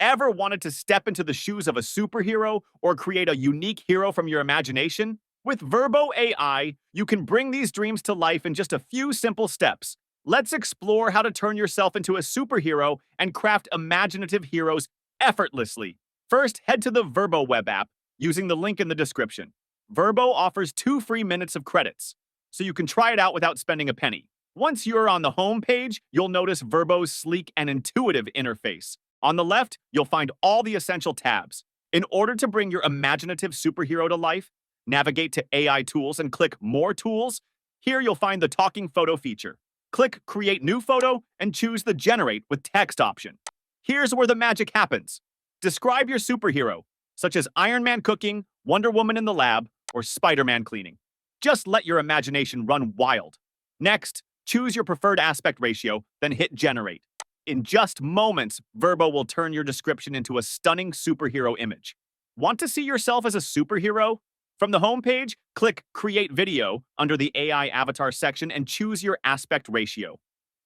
Ever wanted to step into the shoes of a superhero or create a unique hero from your imagination? With Virbo AI, you can bring these dreams to life in just a few simple steps. Let's explore how to turn yourself into a superhero and craft imaginative heroes effortlessly. First, head to the Virbo web app using the link in the description. Virbo offers 2 free minutes of credits, so you can try it out without spending a penny. Once you're on the home page, you'll notice Virbo's sleek and intuitive interface. On the left, you'll find all the essential tabs. In order to bring your imaginative superhero to life, navigate to AI Tools and click More Tools. Here you'll find the talking photo feature. Click Create New Photo and choose the Generate with Text option. Here's where the magic happens. Describe your superhero, such as Iron Man cooking, Wonder Woman in the lab, or Spider-Man cleaning. Just let your imagination run wild. Next, choose your preferred aspect ratio, then hit Generate. In just moments, Virbo will turn your description into a stunning superhero image. Want to see yourself as a superhero? From the homepage, click Create Video under the AI Avatar section and choose your aspect ratio.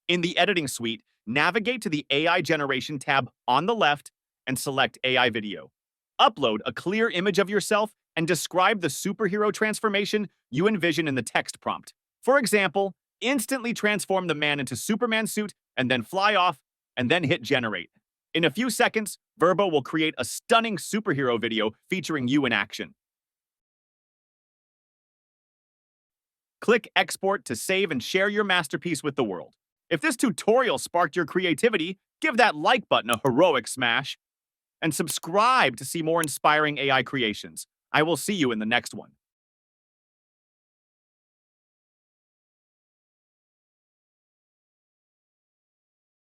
In the editing suite, navigate to the AI Generation tab on the left and select AI Video. Upload a clear image of yourself and describe the superhero transformation you envision in the text prompt. For example, instantly transform the man into Superman suit and then fly off and then hit Generate. In a few seconds, Virbo will create a stunning superhero video featuring you in action. Click Export to save and share your masterpiece with the world. If this tutorial sparked your creativity, give that like button a heroic smash. And subscribe to see more inspiring AI creations. I will see you in the next one.